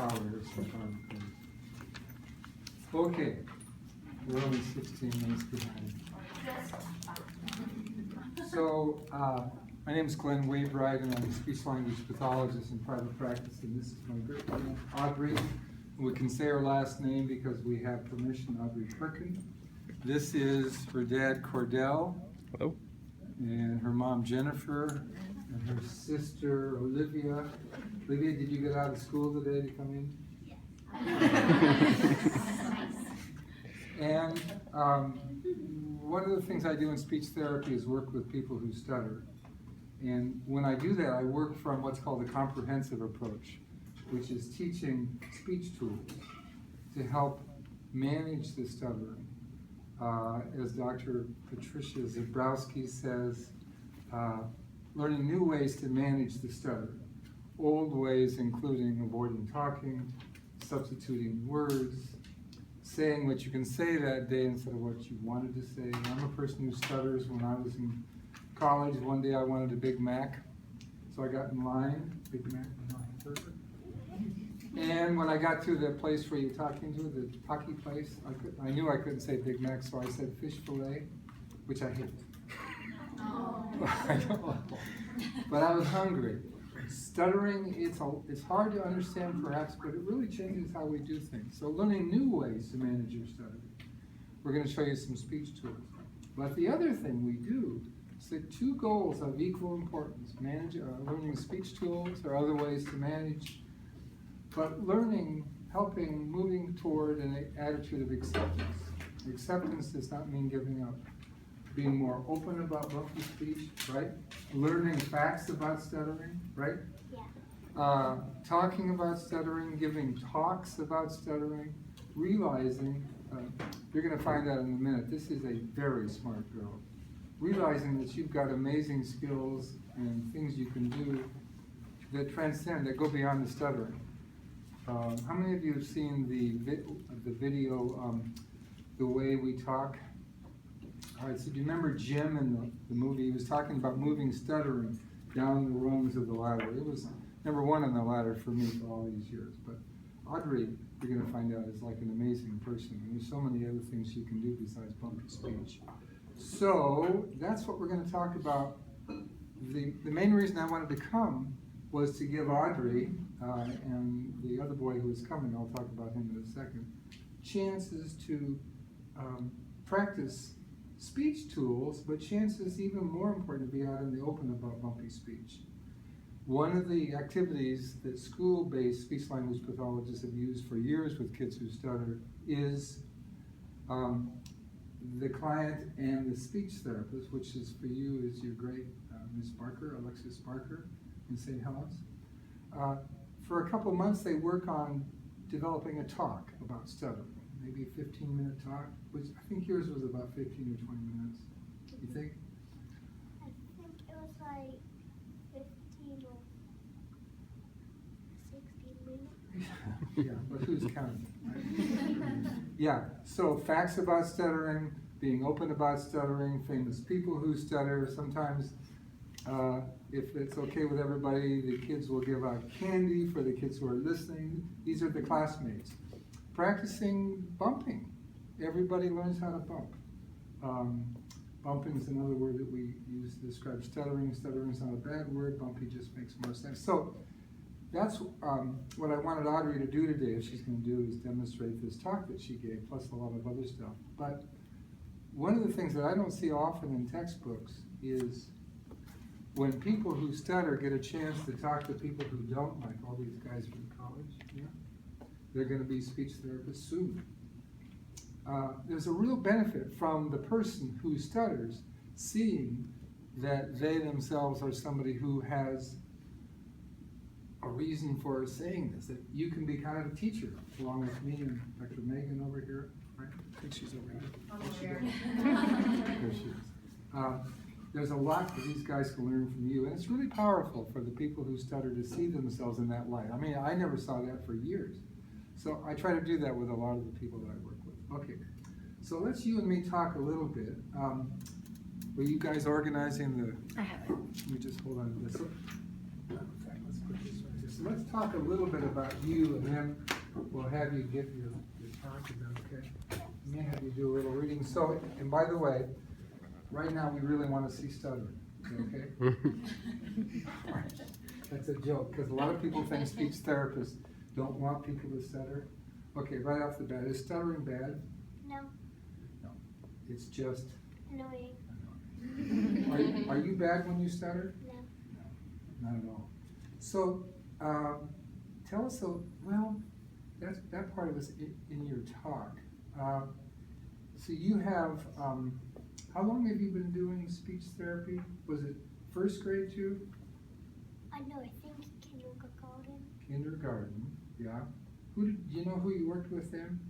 power or some kind. Okay, we're only 16 minutes behind. So, my name is Glenn Wainwright, and I'm a speech-language pathologist in private practice, and this is my great friend, Audrey. We can say her last name because we have permission, Audrey Perkin. This is her dad, Cordell. Hello. And her mom, Jennifer, and her sister, Olivia. Olivia, did you get out of school today to come in? Yes. And one of the things I do in speech therapy is work with people who stutter. And when I do that, I work from what's called a comprehensive approach, which is teaching speech tools to help manage the stuttering. As Dr. Patricia Zabrowski says, learning new ways to manage the stutter. Old ways including avoiding talking, substituting words, saying what you can say that day instead of what you wanted to say. I'm a person who stutters. When I was in college, one day I wanted a Big Mac, so I got in line, Big Mac, burger. And when I got to the place where you're talking to, the Taki place, I knew I couldn't say Big Mac, so I said fish fillet, which I hate. Oh. But I was hungry. Stuttering, it's hard to understand perhaps, but it really changes how we do things. So learning new ways to manage your stuttering. We're going to show you some speech tools. But the other thing we do is the two goals of equal importance. Learning speech tools or other ways to manage, but learning, helping, moving toward an attitude of acceptance. Acceptance does not mean giving up. Being more open about bumpy speech, right? Learning facts about stuttering, right? Yeah. Talking about stuttering, giving talks about stuttering, realizing, you're going to find out in a minute, this is a very smart girl. Realizing that you've got amazing skills and things you can do that transcend, that go beyond the stuttering. How many of you have seen the video, The Way We Talk? All right, so do you remember Jim in the movie? He was talking about moving stuttering down the rungs of the ladder. It was number one on the ladder for me for all these years. But Audrey, you're going to find out, is like an amazing person. And there's so many other things she can do besides bumpy speech. So that's what we're going to talk about. The main reason I wanted to come was to give Audrey and the other boy who was coming, I'll talk about him in a second, chances to practice speech tools, but chances even more important to be out in the open about bumpy speech. One of the activities that school-based speech-language pathologists have used for years with kids who stutter is the client and the speech therapist, which is for you is your great Ms. Barker, Alexis Barker in St. Helens. For a couple months they work on developing a talk about stuttering. Maybe a 15-minute talk, which I think yours was about 15 or 20 minutes. You think? I think it was like 15 or 16 minutes. Yeah, but who's counting? Yeah, so facts about stuttering, being open about stuttering, famous people who stutter. Sometimes, if it's okay with everybody, the kids will give out candy for the kids who are listening. These are the classmates. Practicing bumping. Everybody learns how to bump. Bumping is another word that we use to describe stuttering. Stuttering is not a bad word. Bumpy just makes more sense. So that's what I wanted Audrey to do today, if she's going to do, is demonstrate this talk that she gave, plus a lot of other stuff. But one of the things that I don't see often in textbooks is when people who stutter get a chance to talk to people who don't, like all these guys from college. Yeah? They're going to be speech therapists soon. There's a real benefit from the person who stutters seeing that they themselves are somebody who has a reason for saying this, that you can be kind of a teacher, along with me and Dr. Megan over here, right? I think she's over here. There she is. There's a lot that these guys can learn from you, and it's really powerful for the people who stutter to see themselves in that light. I mean, I never saw that for years. So I try to do that with a lot of the people that I work with. Okay, so let's you and me talk a little bit. Were you guys organizing the... I have it. Let me just hold on to this. In fact, let's put this right here. So let's talk a little bit about you, and then we'll have you give your talk about, okay? And then have you do a little reading. So, and by the way, right now we really want to see stuttering, okay? That's a joke, because a lot of people think speech therapists don't want people to stutter. Okay, right off the bat, is stuttering bad? No. No, it's just Annoying. Are you bad when you stutter? No. No, not at all. So, tell us well, that part of it's in your talk. So you have, how long have you been doing speech therapy? Was it first grade too? No, I think kindergarten. Kindergarten, yeah. Do you know who you worked with then?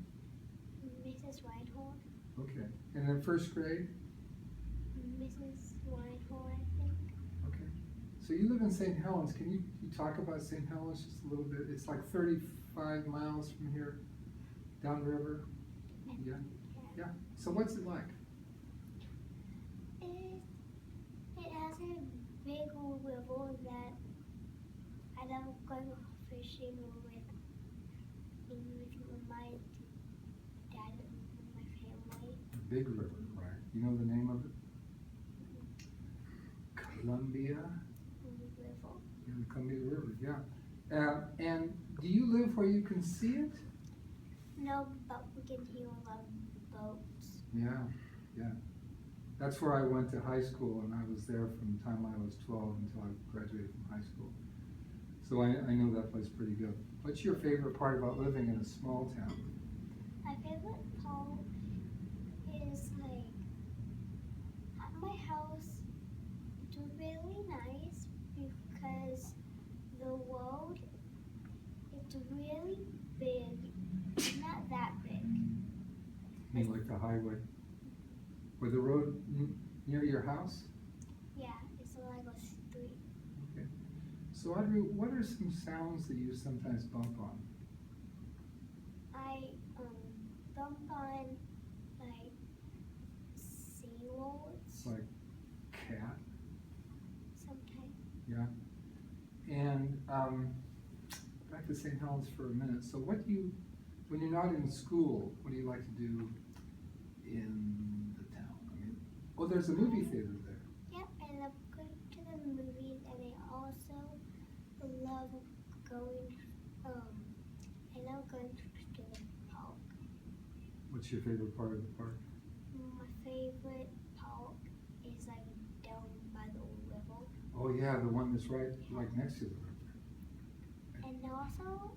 Mrs. Reinhold. Okay, and then first grade? Mrs. Reinhold, I think. Okay. So you live in St. Helens. Can you talk about St. Helens just a little bit? It's like 35 miles from here, downriver. Yeah. Yeah. So what's it like? It has a big river that I love going fishing with my dad and my family. A big river, right? You know the name of it? Columbia. River. Yeah, the Columbia River. Yeah. And do you live where you can see it? No, but we can hear a lot of boats. Yeah. Yeah. That's where I went to high school, and I was there from the time I was 12 until I graduated from high school. So I know that place pretty good. What's your favorite part about living in a small town? My favorite part is like at my house. It's really nice because the road it's really big, not that big. You mean like the highway? Or the road near your house? Yeah, it's like a street. Okay. So Audrey, what are some sounds that you sometimes bump on? I bump on like seawords Like cat? sometimes. Yeah. And back to St. Helens for a minute. So what do you, when you're not in school, what do you like to do in the town? I mean, oh, there's a movie theater there. Yep, I love going to the movies, and I also love going. I love going to the park. What's your favorite part of the park? My favorite park is like down by the river. Oh yeah, the one that's right like next to the river. And also,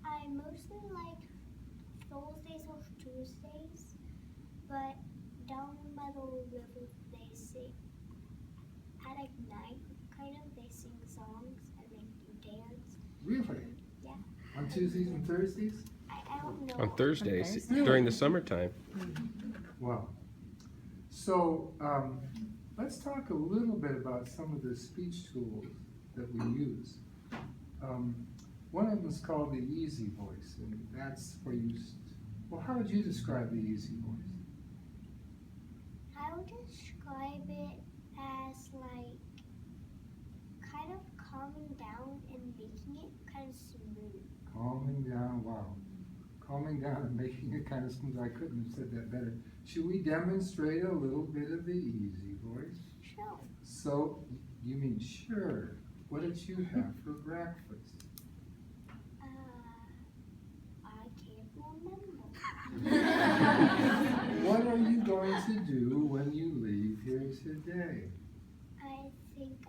I mostly like Thursdays or Tuesdays, but down by the river they sing. At like night, kind of, they sing songs and they do dance. Really? Yeah. On Tuesdays and Thursdays? I don't know. On Thursdays, Okay. during the summertime. Wow. So let's talk a little bit about some of the speech tools that we use. One of them is called the Easy Voice, and that's where you, well, how would you describe the Easy Voice? I would describe it as like kind of calming down and making it kind of smooth. Calming down, wow. Calming down and making it kind of smooth. I couldn't have said that better. Should we demonstrate a little bit of the Easy Voice? Sure. So, you mean sure. What did you have for breakfast? I can't remember. What are you going to do when you leave here today? I think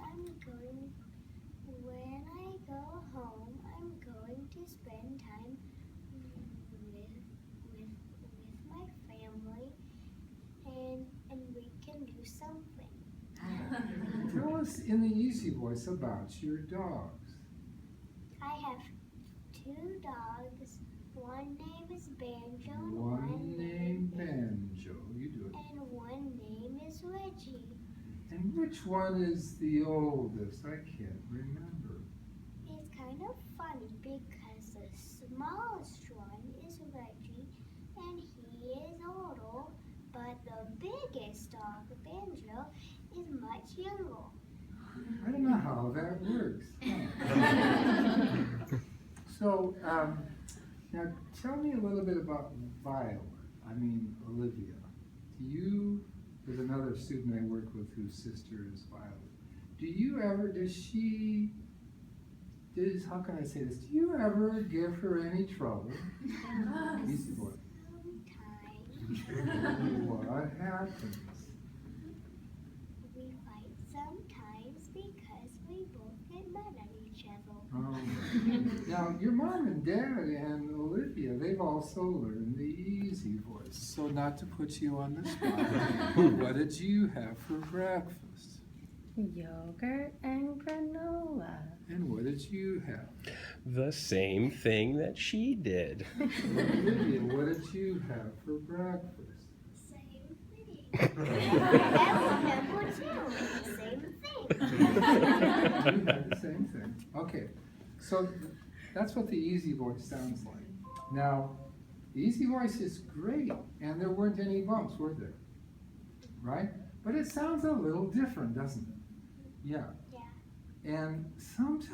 when I go home, I'm going to spend time with my family, and we can do something. Tell us in the Easy Voice about your dogs. I have 2 dogs. One name is Banjo. One named Banjo. You do it. And one name is Reggie. And which one is the oldest? I can't remember. It's kind of funny because the smallest one is Reggie, and he is older, but the biggest dog, Banjo, is much younger. I don't know how that works. So, now tell me a little bit about Olivia. There's another student I work with whose sister is Violet. How can I say this? Do you ever give her any trouble? Easy boy. Sometimes. What happens? We fight sometimes because we both get mad at each other. Now, your mom and dad and Olivia, they've also learned the easy voice. So not to put you on the spot, what did you have for breakfast? Yogurt and granola. And what did you have? The same thing that she did. Olivia, what did you have for breakfast? Same thing. I remember too. Same thing. You had the same thing. Okay, so that's what the easy voice sounds like. Now, the easy voice is great, and there weren't any bumps, were there? Right? But it sounds a little different, doesn't it? Yeah. Yeah. And sometimes